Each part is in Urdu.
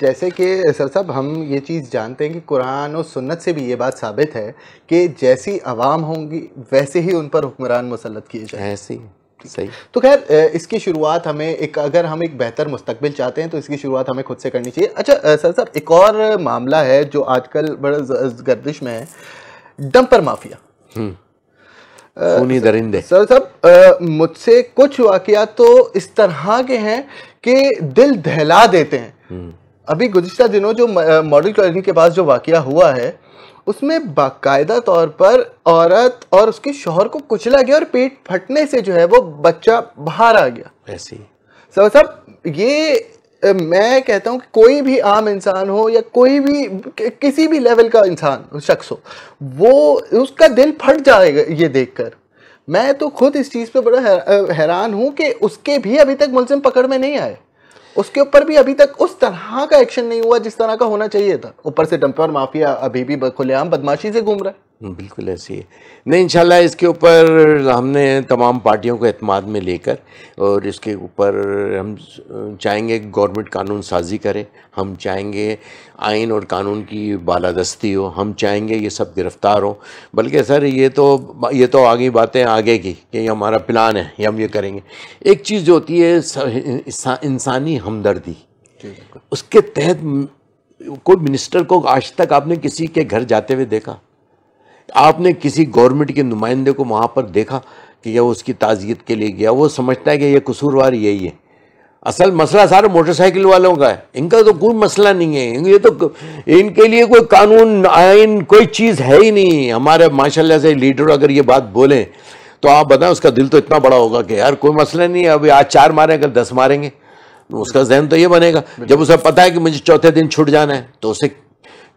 جیسے کہ سر صاحب ہم یہ چیز جانتے ہیں کہ قرآن و سنت سے بھی یہ بات ثابت ہے کہ جیسی عوام ہوں گی ویسے ہی ان پر حکمران مسلط کیے جائیں. ایسے ہی صحیح. تو خیر اس کی شروعات ہمیں اگر ہم ایک بہتر مستقبل چاہتے ہیں تو اس کی شروعات ہمیں خود سے کرنی چاہیے. اچھا سر صاحب ایک اور معاملہ ہے جو آج کل بڑا گردش میں ہے, ڈمپر مافیا. خونی درندے. سر صاحب مجھ سے کچھ واقعات تو اس طرح کے ہیں کہ دل دہلا دیتے ہیں. ابھی گزشتہ دنوں جو ماڈل کالونی کے پاس جو واقعہ ہوا ہے اس میں باقاعدہ طور پر عورت اور اس کے شوہر کو کچلا گیا اور پیٹ پھٹنے سے جو ہے وہ بچہ باہر آ گیا. ایسی سر صاحب یہ میں کہتا ہوں کہ کوئی بھی عام انسان ہو یا کوئی بھی کسی بھی لیول کا انسان شخص ہو, وہ اس کا دل پھٹ جائے گا یہ دیکھ کر. میں تو خود اس چیز پہ بڑا حیران ہوں کہ اس کے بھی ابھی تک ملزم پکڑ میں نہیں آئے, اس کے اوپر بھی ابھی تک اس طرح کا ایکشن نہیں ہوا جس طرح کا ہونا چاہیے تھا. اوپر سے ڈمپر مافیا ابھی بھی کھلے عام بدماشی سے گھوم رہا ہے. بالکل ایسی ہے. نہیں انشاءاللہ اس کے اوپر ہم نے تمام پارٹیوں کو اعتماد میں لے کر, اور اس کے اوپر ہم چاہیں گے گورنمنٹ قانون سازی کرے, ہم چاہیں گے آئین اور قانون کی بالادستی ہو, ہم چاہیں گے یہ سب گرفتار ہوں. بلکہ سر یہ تو آگے باتیں آگے کی کہ یہ ہمارا پلان ہے, یہ ہم یہ کریں گے. ایک چیز جو ہوتی ہے انسانی ہمدردی, اس کے تحت کوئی منسٹر کو آج تک آپ نے کسی کے گھر جاتے ہوئے دیکھا؟ آپ نے کسی گورنمنٹ کے نمائندے کو وہاں پر دیکھا کہ یہ اس کی تعزیت کے لیے گیا؟ وہ سمجھتا ہے کہ یہ قصوروار یہی ہے. اصل مسئلہ سارا موٹر سائیکل والوں کا ہے, ان کا تو کوئی مسئلہ نہیں ہے. یہ تو ان کے لیے کوئی قانون آئین کوئی چیز ہے ہی نہیں. ہمارے ماشاءاللہ سے لیڈر اگر یہ بات بولیں تو آپ بتائیں اس کا دل تو اتنا بڑا ہوگا کہ یار کوئی مسئلہ نہیں ہے, ابھی آج 4 ماریں اگر 10 ماریں گے. اس کا ذہن تو یہ بنے گا. جب اسے پتا ہے کہ مجھے چوتھے دن چھٹ جانا ہے تو اسے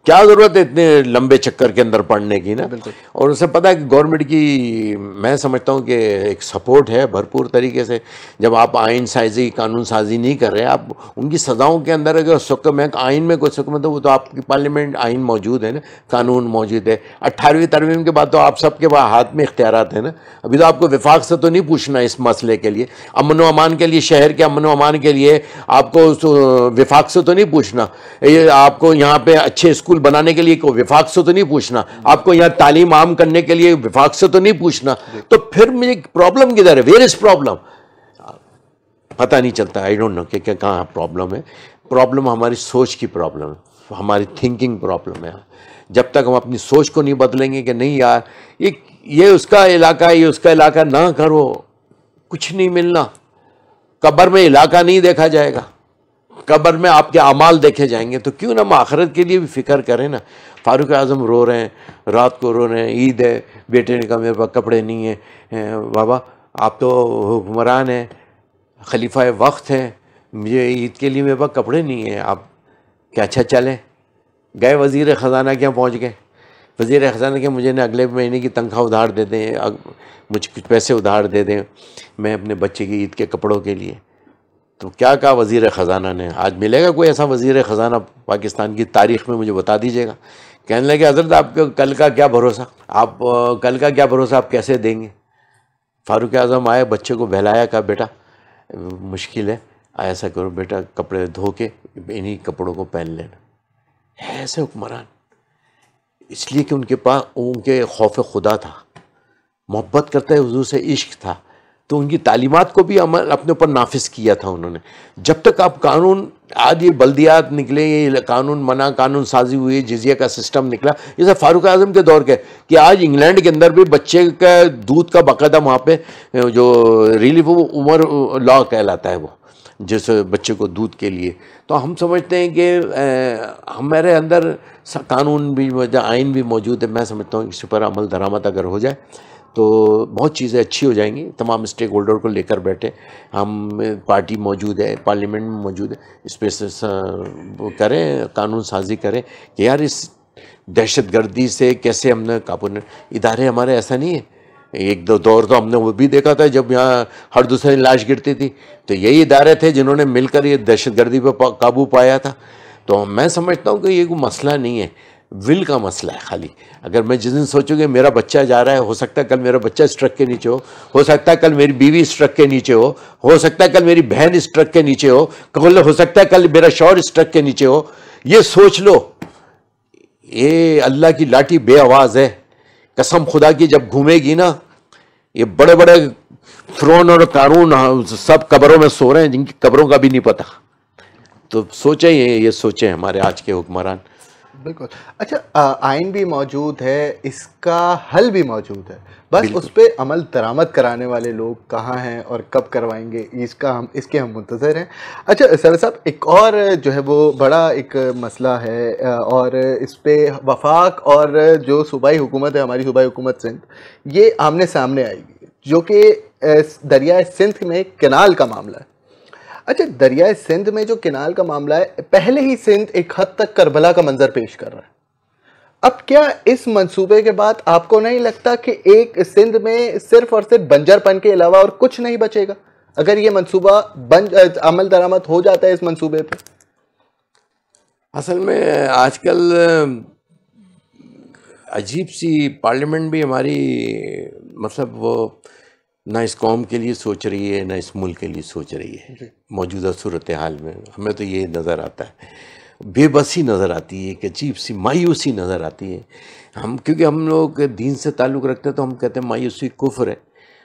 کیا ضرورت ہے اتنے لمبے چکر کے اندر پڑنے کی نا. اور اسے پتا ہے کہ گورنمنٹ کی میں سمجھتا ہوں کہ ایک سپورٹ ہے بھرپور طریقے سے. جب آپ آئین سازی قانون سازی نہیں کر رہے, آپ ان کی سزاؤں کے اندر اگر حکم ہے آئین میں کوئی حکم ہے تو وہ تو آپ کی پارلیمنٹ آئین موجود ہے نا, قانون موجود ہے. 18ویں ترمیم کے بعد تو آپ سب کے ہاتھ میں اختیارات ہیں نا. ابھی تو آپ کو وفاق سے تو نہیں پوچھنا اس مسئلے کے لیے, امن و امان کے لیے, شہر کے امن و امان کے لیے آپ کو وفاق سے تو نہیں پوچھنا. آپ کو یہاں پہ اچھے اسکول بنانے کے لیے کوئی وفاق سے تو نہیں پوچھنا. آپ کو یہاں تعلیم عام کرنے کے لیے وفاق سے تو نہیں پوچھنا. تو پھر مجھے پرابلم کدھر ہے؟ Where is problem? پتہ نہیں چلتا. آئی ڈونٹ نو کہ کہاں پرابلم ہے. پرابلم ہماری سوچ کی پرابلم ہے, ہماری تھنکنگ پرابلم ہے. جب تک ہم اپنی سوچ کو نہیں بدلیں گے کہ نہیں یار یہ اس کا علاقہ ہے, یہ اس کا علاقہ, نہ کرو, کچھ نہیں ملنا. قبر میں علاقہ نہیں دیکھا جائے گا, قبر میں آپ کے اعمال دیکھے جائیں گے. تو کیوں نہ ہم آخرت کے لیے بھی فکر کریں نا. فاروق اعظم رو رہے ہیں, رات کو رو رہے ہیں, عید ہے, بیٹے نے کہا میرے پاس کپڑے نہیں ہیں. بابا آپ تو حکمران ہیں, خلیفہ وقت ہیں, مجھے عید کے لیے میرے پاس کپڑے نہیں ہیں. آپ کہ اچھا چلیں. گئے وزیر خزانہ کے یہاں پہنچ گئے. وزیر خزانہ کے مجھے نے اگلے مہینے کی تنخواہ ادھار دے دیں, مجھ کچھ پیسے ادھار دے دیں میں اپنے بچے کی عید کے کپڑوں کے لیے. تو کیا کہا وزیر خزانہ نے؟ آج ملے گا کوئی ایسا وزیر خزانہ پاکستان کی تاریخ میں؟ مجھے بتا دیجیے گا. کہنے لگے حضرت آپ کو کل کا کیا بھروسہ, آپ کل کا کیا بھروسہ, آپ کیسے دیں گے؟ فاروق اعظم آئے, بچے کو بہلایا, کہا بیٹا مشکل ہے, ایسا کرو بیٹا کپڑے دھو کے انہی کپڑوں کو پہن لینا. ایسے حکمران, اس لیے کہ ان کے پاس ان کے خوف خدا تھا, محبت کرتے حضور سے عشق تھا, تو ان کی تعلیمات کو بھی عمل اپنے اوپر نافذ کیا تھا انہوں نے. جب تک آپ قانون, آج یہ بلدیات نکلے, یہ قانون منع قانون سازی ہوئی, جزیہ کا سسٹم نکلا, یہ سب فاروق اعظم کے دور کے. کہ آج انگلینڈ کے اندر بھی بچے کا دودھ کا باقاعدہ وہاں پہ جو ریلیف عمر لا کہلاتا ہے, وہ جس بچے کو دودھ کے لیے. تو ہم سمجھتے ہیں کہ ہمارے اندر قانون بھی آئین بھی موجود ہے. میں سمجھتا ہوں اس پر عمل درآمد اگر ہو جائے تو بہت چیزیں اچھی ہو جائیں گی. تمام اسٹیک ہولڈر کو لے کر بیٹھے, ہم پارٹی موجود ہے, پارلیمنٹ میں موجود ہے, اس پہ کریں, قانون سازی کریں کہ یار اس دہشت گردی سے کیسے ہم نے قابو. ادارے ہمارے ایسا نہیں ہے. ایک دو دور تو ہم نے وہ بھی دیکھا تھا جب یہاں ہر دوسرے لاش گرتی تھی, تو یہی ادارے تھے جنہوں نے مل کر یہ دہشت گردی پہ قابو پایا تھا. تو میں سمجھتا ہوں کہ یہ کوئی مسئلہ نہیں ہے. ول کا مسئلہ ہے خالی. اگر میں جس دن سوچوں کہ میرا بچہ جا رہا ہے، ہو سکتا ہے کل میرا بچہ اس ٹرک کے نیچے ہو سکتا ہے کل میری بیوی اس ٹرک کے نیچے ہو سکتا ہے کل میری بہن اس ٹرک کے نیچے ہو سکتا ہے کل میرا شوہر اس ٹرک کے نیچے ہو. یہ سوچ لو، یہ اللہ کی لاٹھی بے آواز ہے. قسم خدا کی جب گھومے گی نا، یہ بڑے بڑے فرعون اور قارون سب قبروں میں سو رہے ہیں جن کی قبروں کا بھی نہیں پتہ. تو سوچیں، یہ سوچیں ہمارے آج کے حکمران. بالکل. اچھا، آئین بھی موجود ہے، اس کا حل بھی موجود ہے، بس اس پہ عمل درآمد کرانے والے لوگ کہاں ہیں اور کب کروائیں گے، اس کے ہم منتظر ہیں. اچھا سر صاحب، ایک اور جو ہے وہ بڑا ایک مسئلہ ہے، اور اس پہ وفاق اور جو صوبائی حکومت ہے، ہماری صوبائی حکومت سندھ، یہ آمنے سامنے آئے گی، جو کہ دریائے سندھ میں کینال کا معاملہ ہے. اچھا، دریائے سندھ میں جو کینال کا معاملہ ہے، پہلے ہی سندھ ایک حد تک کربلا کا منظر پیش کر رہا ہے. اب کیا اس منصوبے کے بعد آپ کو نہیں لگتا کہ ایک سندھ میں صرف اور صرف بنجر پن کے علاوہ اور کچھ نہیں بچے گا اگر یہ منصوبہ عمل درآمد ہو جاتا ہے اس منصوبے پہ؟ اصل میں آج کل عجیب سی پارلیمنٹ بھی ہماری، مطلب وہ نہ اس قوم کے لیے سوچ رہی ہے نہ اس ملک کے لیے سوچ رہی ہے. موجودہ صورتحال میں ہمیں تو یہ نظر آتا ہے، بے بسی نظر آتی ہے، ایک عجیب سی مایوسی نظر آتی ہے. کیونکہ ہم لوگ دین سے تعلق رکھتے ہیں تو ہم کہتے ہیں مایوسی کفر ہے،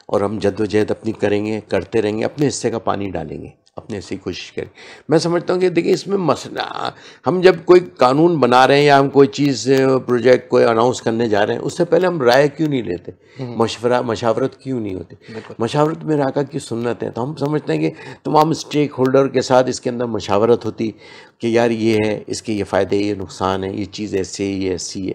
اور ہم جد و جہد اپنی کریں گے، کرتے رہیں گے، اپنے حصے کا پانی ڈالیں گے، اپنے سے کوشش کریں. میں سمجھتا ہوں کہ دیکھیں اس میں مسئلہ، ہم جب کوئی قانون بنا رہے ہیں یا ہم کوئی چیز پروجیکٹ کوئی اناؤنس کرنے جا رہے ہیں، اس سے پہلے ہم رائے کیوں نہیں لیتے، مشاورت کیوں نہیں ہوتی؟ مشاورت میں آقا کی سنت ہے. تو ہم سمجھتے ہیں کہ تمام اسٹیک ہولڈر کے ساتھ اس کے اندر مشاورت ہوتی کہ یار یہ ہے، اس کے یہ فائدے، یہ نقصان ہے، یہ چیز ایسے ہے، یہ ایسی ہے.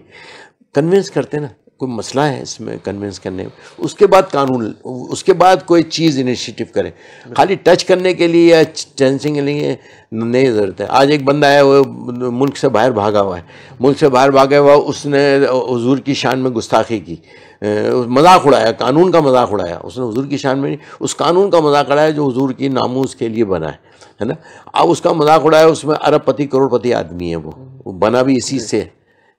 کنونس کرتے نا، کوئی مسئلہ ہے اس میں کنونس کرنے میں، اس کے بعد قانون، اس کے بعد کوئی چیز انیشیٹو کریں. خالی ٹچ کرنے کے لیے یا ٹینسنگ کے لیے نہیں ضرورت ہے. آج ایک بندہ ہے وہ ملک سے باہر بھاگا ہوا ہے، ملک سے باہر بھاگا ہوا، اس نے حضور کی شان میں گستاخی کی، مذاق اڑایا، قانون کا مذاق اڑایا. اس نے حضور کی شان میں نہیں، اس قانون کا مذاق اڑایا جو حضور کی ناموس کے لیے بنا ہے نا. اب اس کا مذاق اڑایا، اس میں ارب پتی کروڑ پتی آدمی ہے، وہ بنا بھی اسی سے،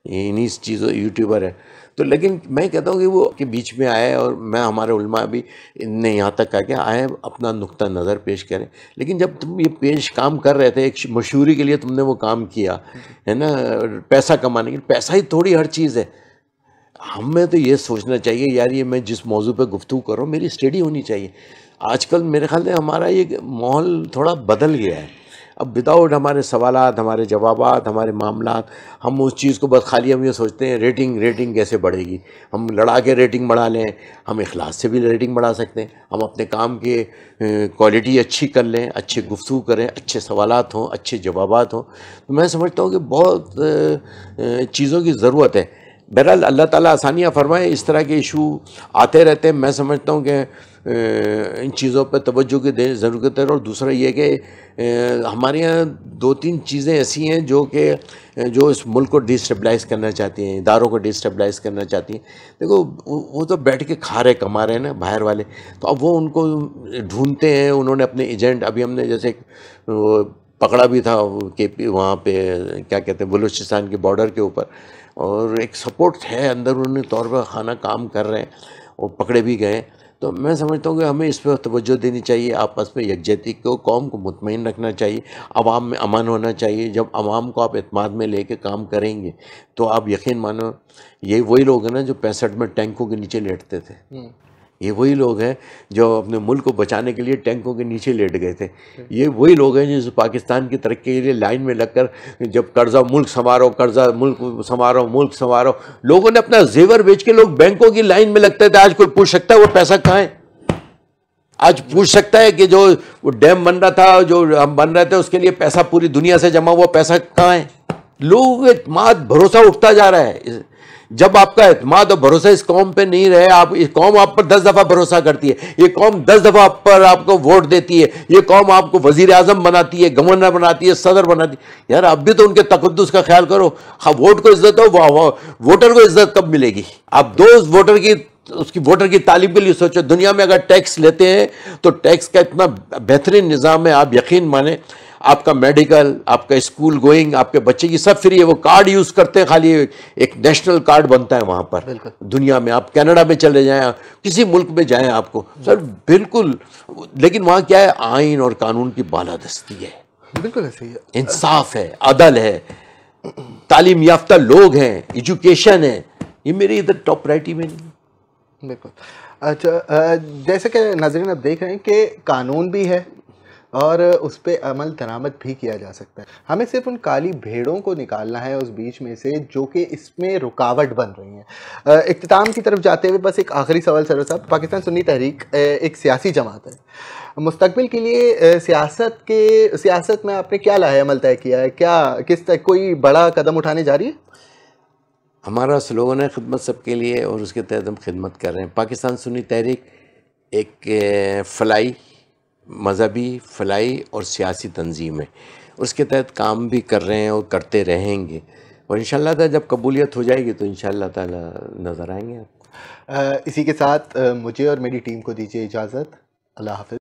انہی چیزوں یوٹیوبر ہے. تو لیکن میں کہتا ہوں کہ وہ کے بیچ میں آئے، اور میں ہمارے علماء بھی نے یہاں تک کہا کہ آئے اپنا نقطہ نظر پیش کریں. لیکن جب تم یہ کام کر رہے تھے، ایک مشہوری کے لیے تم نے وہ کام کیا ہے نا، پیسہ کمانے کے لیے، پیسہ ہی تھوڑی ہر چیز ہے. ہمیں تو یہ سوچنا چاہیے یار یہ میں جس موضوع پہ گفتگو کر رہا ہوں میری اسٹڈی ہونی چاہیے. آج کل میرے خیال میں ہمارا یہ ماحول تھوڑا بدل گیا ہے. اب وداؤٹ ہمارے سوالات، ہمارے جوابات، ہمارے معاملات، ہم اس چیز کو بس خالی ہم یہ سوچتے ہیں ریٹنگ کیسے بڑھے گی، ہم لڑا کے ریٹنگ بڑھا لیں. ہم اخلاص سے بھی ریٹنگ بڑھا سکتے ہیں، ہم اپنے کام کی کوالٹی اچھی کر لیں، اچھے گفتگو کریں، اچھے سوالات ہوں، اچھے جوابات ہوں. تو میں سمجھتا ہوں کہ بہت چیزوں کی ضرورت ہے. بہرحال اللہ تعالیٰ آسانیاں فرمائے، اس طرح کے ایشو آتے رہتے ہیں. میں سمجھتا ہوں کہ ان چیزوں پہ توجہ کی ضرورت ہے. اور دوسرا یہ کہ ہمارے یہاں 2-3 چیزیں ایسی ہیں جو اس ملک کو ڈیسٹیبلائز کرنا چاہتی ہیں، اداروں کو ڈیسٹیبلائز کرنا چاہتی ہیں. دیکھو وہ تو بیٹھ کے کھا رہے کما رہے ہیں نا باہر والے، تو اب وہ ان کو ڈھونڈتے ہیں. انہوں نے اپنے ایجنٹ، ابھی ہم نے جیسے پکڑا بھی تھا کہ وہاں پہ کیا کہتے ہیں بلوچستان کے بارڈر کے اوپر، اور ایک سپورٹ ہے اندر، انہوں نے طور پر خانہ کام کر رہے ہیں اور پکڑے بھی گئے. تو میں سمجھتا ہوں کہ ہمیں اس پہ توجہ دینی چاہیے، آپس میں یکجہتی کو، قوم کو مطمئن رکھنا چاہیے، عوام میں امن ہونا چاہیے. جب عوام کو آپ اعتماد میں لے کے کام کریں گے تو آپ یقین مانو، یہ وہی لوگ ہیں نا جو 65 میں ٹینکوں کے نیچے لیٹتے تھے. یہ وہی لوگ ہیں جو اپنے ملک کو بچانے کے لیے ٹینکوں کے نیچے لیٹ گئے تھے. یہ وہی لوگ ہیں جو پاکستان کی ترقی کے لیے لائن میں لگ کر جب قرضہ ملک سنوارو، قرضہ ملک سنوارو، لوگوں نے اپنا زیور بیچ کے لوگ بینکوں کی لائن میں لگتے تھے. آج کوئی پوچھ سکتا ہے وہ پیسہ کہاں ہے؟ آج پوچھ سکتا ہے کہ جو وہ ڈیم بن رہا تھا، جو ہم بن رہے تھے، اس کے لیے پیسہ پوری دنیا سے جمع ہوا پیسہ کہاں ہے؟ لوگوں کا اعتماد، بھروسہ اٹھتا جا رہا ہے. جب آپ کا اعتماد اور بھروسہ اس قوم پہ نہیں رہے، یہ قوم آپ پر 10 دفعہ بھروسہ کرتی ہے، یہ قوم 10 دفعہ آپ کو ووٹ دیتی ہے، یہ قوم آپ کو وزیر اعظم بناتی ہے، گورنر بناتی ہے، صدر بناتی ہے. یار اب بھی تو ان کے تقدس کا خیال کرو. ہاں ووٹ کو عزت ہو، ووٹر کو عزت کب ملے گی؟ آپ اس کی ووٹر کی تعلیم کے لیے سوچو. دنیا میں اگر ٹیکس لیتے ہیں تو ٹیکس کا اتنا بہترین نظام ہے، آپ یقین مانیں. آپ کا میڈیکل، آپ کا اسکول گوئنگ، آپ کے بچے کی سب فری ہے. وہ کارڈ یوز کرتے ہیں، خالی ایک نیشنل کارڈ بنتا ہے وہاں پر دنیا میں. آپ کینیڈا میں چلے جائیں، کسی ملک میں جائیں آپ کو سر بالکل. لیکن وہاں کیا ہے، آئین اور قانون کی بالادستی ہے، بالکل ایسے ہی ہے، انصاف ہے، عدل ہے، تعلیم یافتہ لوگ ہیں، ایجوکیشن ہے. یہ میری ادھر ٹاپ پرائرٹی میں نہیں. بالکل. اچھا، جیسے کہ ناظرین اب دیکھ رہے ہیں کہ قانون بھی ہے اور اس پہ عمل درآمد بھی کیا جا سکتا ہے. ہمیں صرف ان کالی بھیڑوں کو نکالنا ہے اس بیچ میں سے جو کہ اس میں رکاوٹ بن رہی ہیں. اختتام کی طرف جاتے ہوئے بس ایک آخری سوال سر صاحب. پاکستان سنی تحریک ایک سیاسی جماعت ہے. مستقبل کے لیے سیاست میں آپ نے کیا لاہے عمل طے کیا ہے؟ کس طرح کوئی بڑا قدم اٹھانے جا رہی ہے؟ ہمارا سلوگن ہے خدمت سب کے لیے، اور اس کے تحت ہم خدمت کر رہے ہیں. پاکستان سنی تحریک ایک فلاحی، مذہبی، فلاحی اور سیاسی تنظیم ہے. اس کے تحت کام بھی کر رہے ہیں اور کرتے رہیں گے، اور انشاءاللہ تعالی جب قبولیت ہو جائے گی تو انشاءاللہ تعالی نظر آئیں گے آپ کو. اسی کے ساتھ مجھے اور میری ٹیم کو دیجیے اجازت. اللہ حافظ.